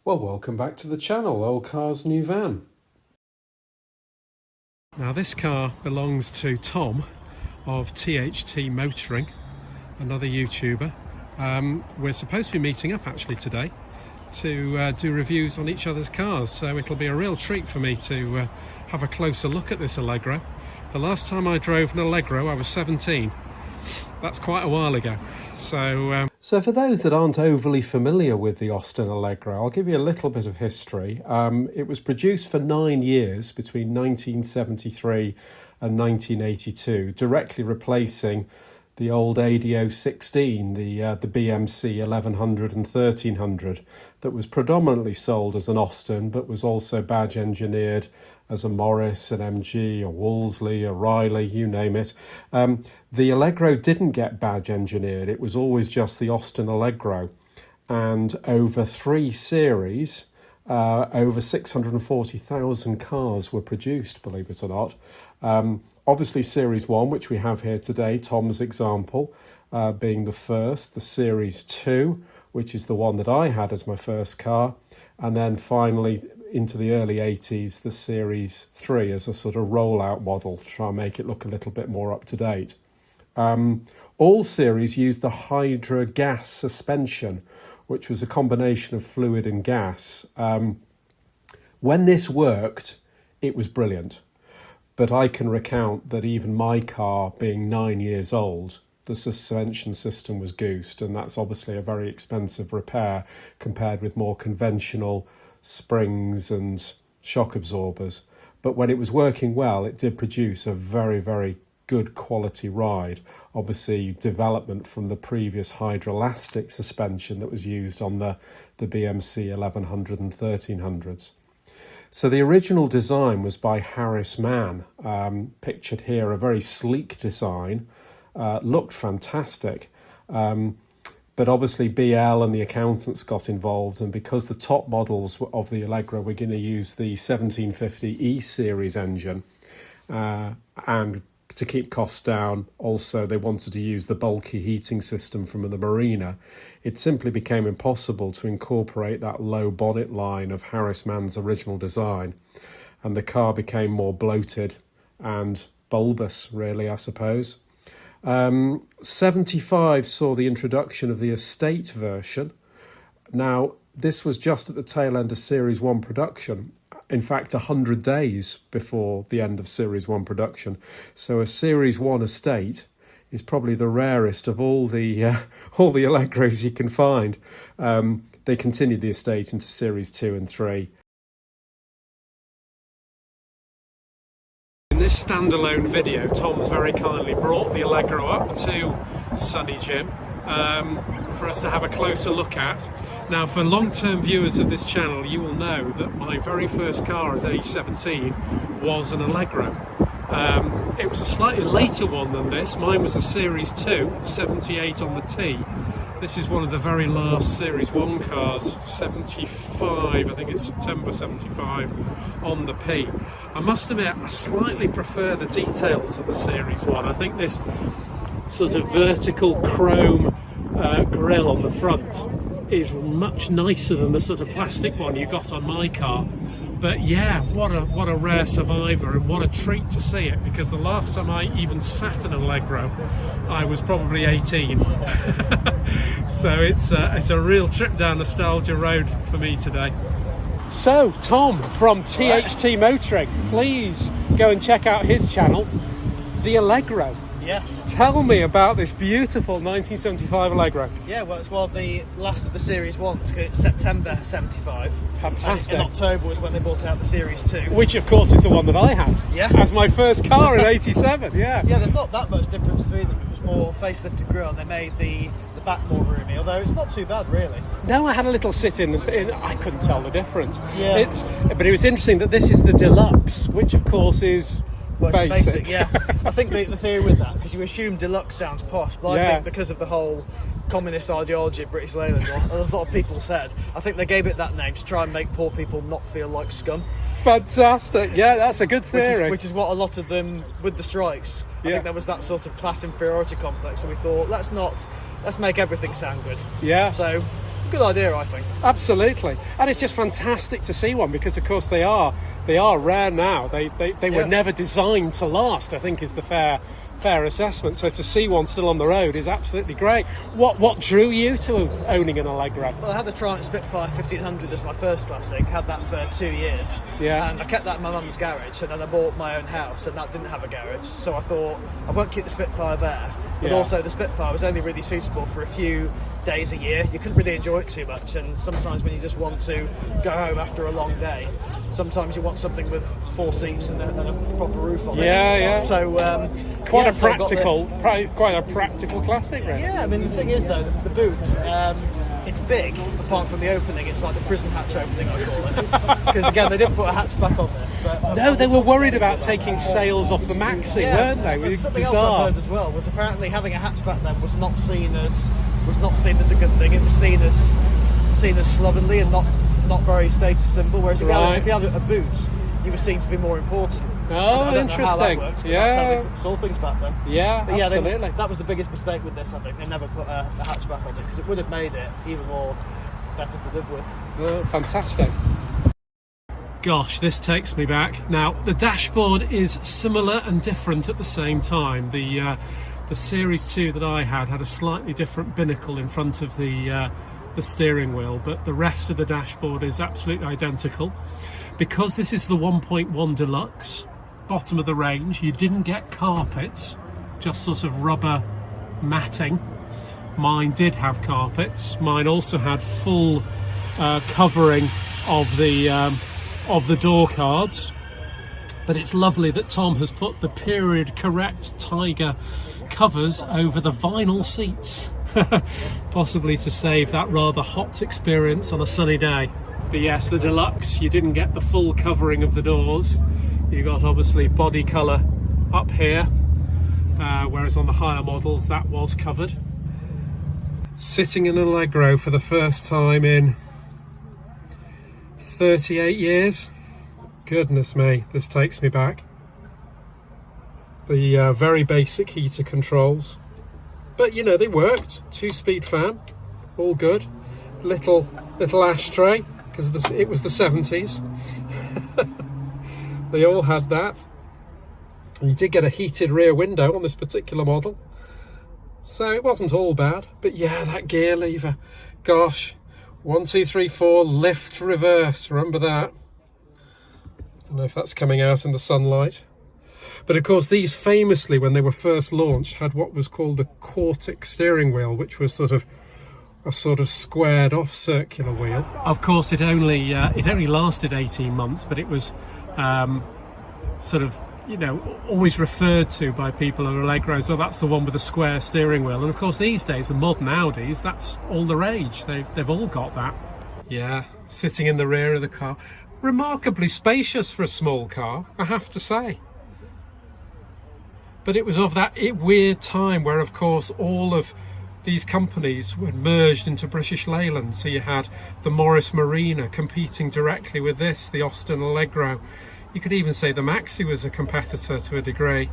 Well, welcome back to the channel, Old Cars New Van. Now this car belongs to Tom of THT Motoring, another YouTuber. We're supposed to be meeting up actually today to do reviews on each other's cars, so it'll be a real treat for me to have a closer look at this Allegro. The last time I drove an Allegro I was 17. That's quite a while ago. So for those that aren't overly familiar with the Austin Allegro, I'll give you a little bit of history. It was produced for 9 years between 1973 and 1982, directly replacing the old ADO 16, the BMC 1100 and 1300, that was predominantly sold as an Austin, but was also badge engineered as a Morris, an MG, a Wolseley, a Riley, you name it. The Allegro didn't get badge engineered. It was always just the Austin Allegro. And over 3 series, over 640,000 cars were produced, believe it or not. Obviously Series 1, which we have here today, Tom's example, being the first. The Series 2, which is the one that I had as my first car. And then finally, into the early 80s, the Series 3 as a sort of rollout model to try and make it look a little bit more up to date. All series used the Hydra gas suspension, which was a combination of fluid and gas. When this worked, it was brilliant. But I can recount that even my car, being 9 years old, the suspension system was goosed, and that's obviously a very expensive repair compared with more conventional springs and shock absorbers. But when it was working well, it did produce a very, very good quality ride. Obviously development from the previous hydroelastic suspension that was used on the BMC 1100 and 1300s. So the original design was by Harris Mann, pictured here, a very sleek design, looked fantastic. But obviously BL and the accountants got involved, and because the top models of the Allegro were going to use the 1750 E series engine, and to keep costs down, also they wanted to use the bulky heating system from the Marina, it simply became impossible to incorporate that low bonnet line of Harris Mann's original design, and the car became more bloated and bulbous, really, I suppose. 75 saw the introduction of the estate version. Now, this was just at the tail end of Series 1 production. In fact, 100 days before the end of Series 1 production. So a Series 1 estate is probably the rarest of all the Allegros you can find. They continued the estate into Series 2 and 3. In this standalone video, Tom's very kindly brought the Allegro up to Sunny Jim for us to have a closer look at. Now, for long-term viewers of this channel, you will know that my very first car at age 17 was an Allegro. It was a slightly later one than this. Mine was a Series 2, 78 on the T. This is one of the very last Series 1 cars, 75, I think it's September 75, on the P. I must admit, I slightly prefer the details of the Series 1. I think this sort of vertical chrome grille on the front is much nicer than the sort of plastic one you got on my car. But yeah, what a rare survivor, and what a treat to see it, because the last time I even sat in an Allegro I was probably 18. So it's a real trip down nostalgia road for me today. So Tom from THT Motoring, please go and check out his channel, the Allegro. Yes. Tell me about this beautiful 1975 Allegro. Yeah, well, it's one of the last of the Series 1s. It's September 75. Fantastic. And in October was when they brought out the Series 2. Which, of course, is the one that I had. Yeah. As my first car in 87, yeah. Yeah, there's not that much difference between them. It was more facelifted grille, and they made the back more roomy, although it's not too bad, really. No, I had a little sit in I couldn't tell the difference. Yeah. But it was interesting that this is the Deluxe, which, of course, is... Well, basic. Yeah. I think the theory with that, because you assume deluxe sounds posh, but I think because of the whole communist ideology of British Leyland, a lot of people said, I think they gave it that name to try and make poor people not feel like scum. Fantastic. Yeah, that's a good theory. Which is what a lot of them, with the strikes, I think there was that sort of class inferiority complex, and we thought, let's make everything sound good. Yeah. So good idea, I think. Absolutely, and it's just fantastic to see one because, of course, they are rare now. They were never designed to last, I think, is the fair assessment. So to see one still on the road is absolutely great. What drew you to owning an Allegro? Well, I had the Triumph Spitfire 1500 as my first classic, had that for 2 years, and I kept that in my mum's garage, and then I bought my own house and that didn't have a garage, so I thought I won't keep the Spitfire there, but also the Spitfire was only really suitable for a few days a year. You couldn't really enjoy it too much, and sometimes when you just want to go home after a long day, sometimes you want something with 4 seats and a proper roof on it. So quite a practical classic, really. Yeah, I mean the thing is though, the boot, it's big. Apart from the opening, it's like the prison hatch opening, I call it. Because again, they didn't put a hatchback on this. But no, they were worried about taking sails off the Maxi, weren't they? It was something bizarre. else I've heard as well was apparently having a hatchback then was not seen as a good thing. It was seen as slovenly and not very status symbol. Whereas if you had a boot, you were seen to be more important. Oh, I don't interesting. know how that works, but that's how they saw things back then. Yeah, but absolutely. That was the biggest mistake with this, I think. They never put a hatchback on it because it would have made it even more better to live with. Oh, fantastic. Gosh, this takes me back. Now, the dashboard is similar and different at the same time. The Series 2 that I had a slightly different binnacle in front of the steering wheel, but the rest of the dashboard is absolutely identical. Because this is the 1.1 Deluxe, bottom of the range, you didn't get carpets, just sort of rubber matting. Mine did have carpets. Mine also had full covering of the door cards. But it's lovely that Tom has put the period correct Tiger covers over the vinyl seats, possibly to save that rather hot experience on a sunny day. But yes, the Deluxe, you didn't get the full covering of the doors. You got obviously body colour up here, whereas on the higher models that was covered. Sitting in an Allegro for the first time in 38 years. Goodness me, this takes me back. The very basic heater controls, but you know, they worked. 2-speed fan, all good. Little ashtray, because it was the 70s. They all had that. And you did get a heated rear window on this particular model, so it wasn't all bad. But yeah, that gear lever, gosh, 1, 2, 3, 4, lift, reverse, remember that? Don't know if that's coming out in the sunlight. But of course, these famously, when they were first launched, had what was called a quartic steering wheel, which was sort of squared off circular wheel. Of course, it only lasted 18 months, but it was sort of, you know, always referred to by people at Allegro. So that's the one with the square steering wheel. And of course, these days, the modern Audis, that's all the rage. They've all got that. Yeah, sitting in the rear of the car. Remarkably spacious for a small car, I have to say. But it was of that weird time where, of course, all of these companies were merged into British Leyland. So you had the Morris Marina competing directly with this, the Austin Allegro. You could even say the Maxi was a competitor to a degree.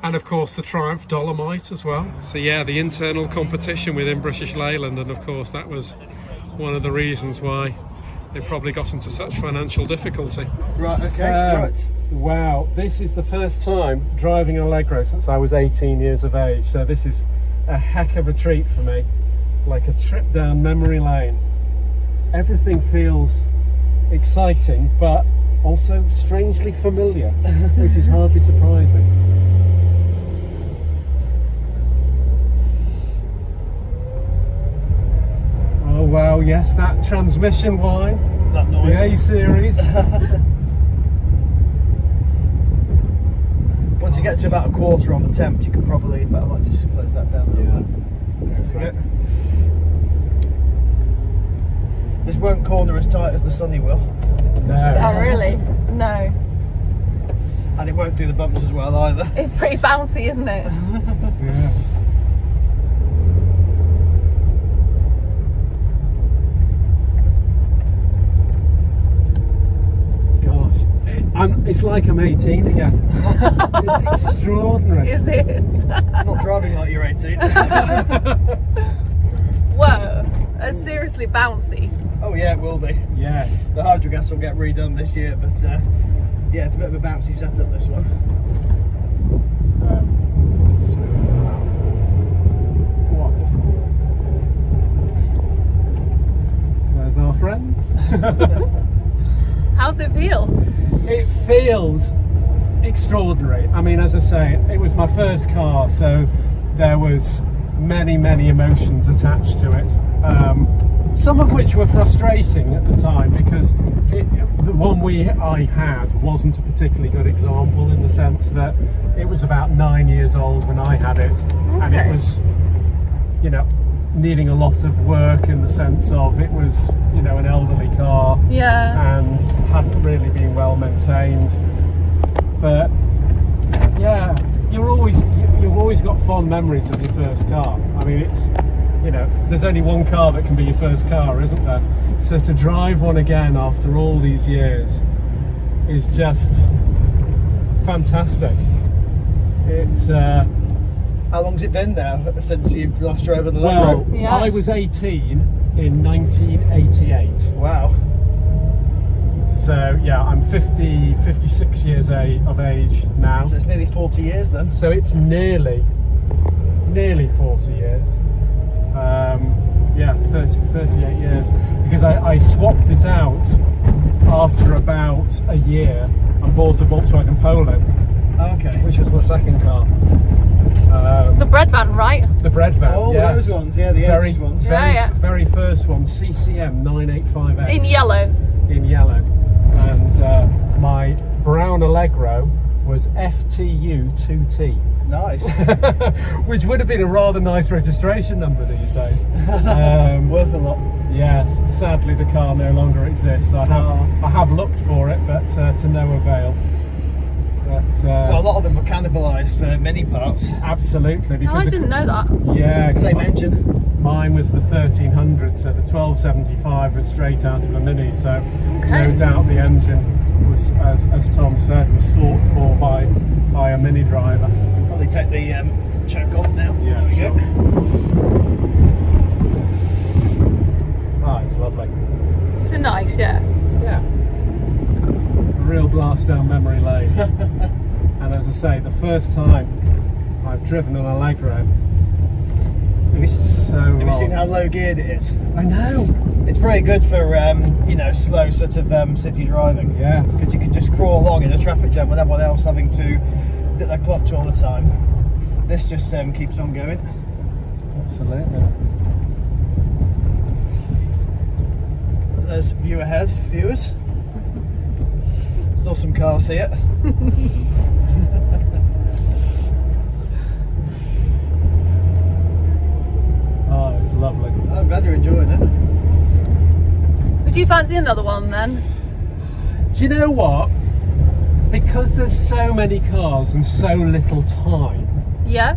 And of course the Triumph Dolomite as well. So yeah, the internal competition within British Leyland, and of course that was one of the reasons why they probably got into such financial difficulty. Right, okay, right. Wow, this is the first time driving an Allegro since I was 18 years of age, so this is a heck of a treat for me. Like a trip down memory lane. Everything feels exciting, but also strangely familiar, which is hardly surprising. Oh wow, yes, that transmission whine. That noise. The A-series. Once you get to about a quarter on the temp, you can probably, in fact, I might just close that down a little bit. This won't corner as tight as the Sunny will. No. Oh really? No. And it won't do the bumps as well either. It's pretty bouncy, isn't it? Yeah. It's like I'm 18 again. It's extraordinary. Is it? Not driving like you're 18. Whoa. It's seriously bouncy. Oh yeah, it will be. Yes. The hydrogas will get redone this year, but yeah, it's a bit of a bouncy setup, this one. Wonderful. There's our friends. How's it feel? It feels extraordinary. I mean, as I say, it was my first car, so there was many emotions attached to it. Some of which were frustrating at the time because the one I had wasn't a particularly good example, in the sense that it was about 9 years old when I had it, and it was, you know, needing a lot of work, in the sense of it was, you know, an elderly car, and hadn't really been well maintained. But yeah, you've always got fond memories of your first car. I mean, it's, you know, there's only one car that can be your first car, isn't there? So to drive one again after all these years is just fantastic. It's how long's it been now since you last drove on the Allegro? well, I was 18 in 1988. Wow. So yeah, I'm 56 years of age now. So it's nearly 40 years then. So it's nearly 40 years. Yeah, 38 years. Because I swapped it out after about a year and bought a Volkswagen Polo. Okay. Which was my second car. The bread van, right? The bread van. Oh, yes. those ones, yeah, the 80s ones. Very first one, CCM 985X. In yellow. In yellow. And my brown Allegro was FTU 2T. Nice. Which would have been a rather nice registration number these days. Worth a lot. Yes, sadly the car no longer exists. I have looked for it, but to no avail. But, well, a lot of them were cannibalised for mini parts. Absolutely. No, I didn't know that. Yeah. Same engine. Mine was the 1300, so the 1275 was straight out of a Mini, so no doubt the engine was, as Tom said, was sought for by a Mini driver. Probably take the choke off now. Yeah, there we go. Ah, it's lovely. It's a nice, yeah. Yeah. A real blast down memory lane. And as I say, the first time I've driven an Allegro, have you seen how low geared it is? I know. It's very good for you know, slow sort of city driving. Yeah. Because you can just crawl along in a traffic jam with everyone else having to dip their clutch all the time. This just keeps on going. Absolutely. There's view ahead, viewers. Still some cars here. Oh, it's lovely. I'm glad you're enjoying it. Would you fancy another one then? Do you know what? Because there's so many cars and so little time, Yeah?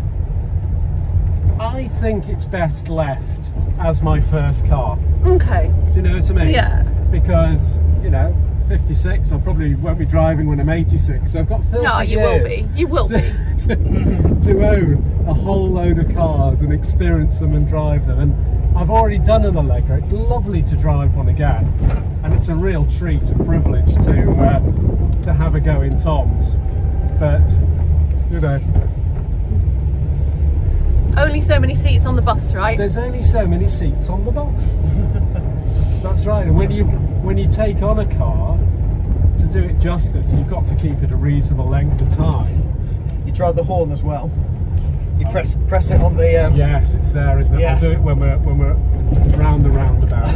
I think it's best left as my first car. Okay. Do you know what I mean? Yeah. Because, you know, 56, I probably won't be driving when I'm 86, so I've got 30 No, you years will be. You will be. to own a whole load of cars and experience them and drive them. And I've already done an Allegro. It's lovely to drive one again, and it's a real treat and privilege to have a go in Tom's. But, you know, Only so many seats on the bus, right? there's only so many seats on the bus. That's right. And when you take on a car, to do it justice, you've got to keep it a reasonable length of time. You tried the horn as well. You press it on the. Yes, it's there, isn't it? Yeah. I'll do it when we're round the roundabout,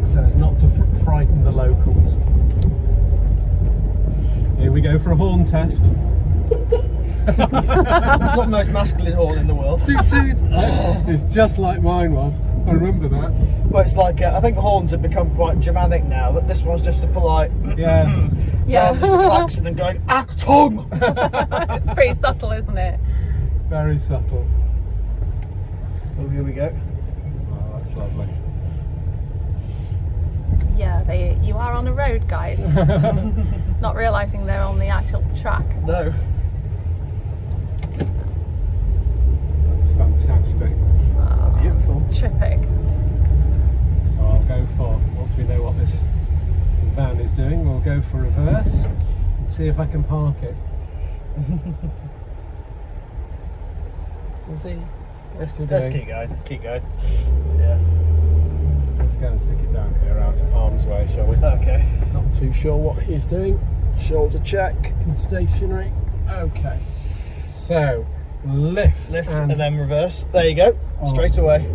so as not to frighten the locals. Here we go for a horn test. Not the most masculine horn in the world. Toot toot. It's just like mine was. I remember that. But it's like I think the horns have become quite Germanic now. That this one's just a polite. Yes. Yeah. Just a klaxon and going Achtung. It's pretty subtle, isn't it? Very subtle. Oh, here we go. Oh, that's lovely. Yeah, you are on the road, guys. Not realising they're on the actual track. No. That's fantastic. Oh, Beautiful. terrific. go for reverse and see if I can park it. Let's see. Let's keep going. Keep going. Yeah. Let's go and stick it down here out of harm's way, shall we? Okay. Not too sure what he's doing. Shoulder check and stationary. Okay. So, lift and then reverse. There you go. Straight away.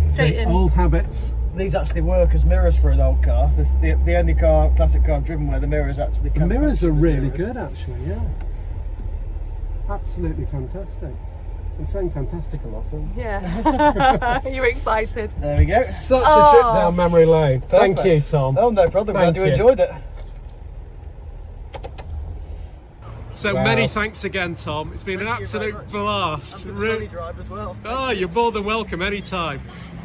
Straight in. Old habits. These actually work as mirrors for an old car. This the only classic car I've driven where the mirrors actually The come. mirrors are really mirrors. good, actually. Yeah. Absolutely fantastic. I'm saying fantastic a lot. Aren't I? Yeah. You're excited. There we go. Such a trip down memory lane. Thank you, Perfect. Tom. Oh, no problem. Thank Glad you you. enjoyed it. So Wow. many thanks again, Tom. It's been an Thank you very absolute much. blast. And for the sunny drive as well. Oh, you're more than welcome anytime.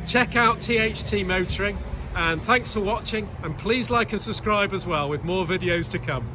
Check out THT Motoring, and thanks for watching, and please like and subscribe as well with more videos to come.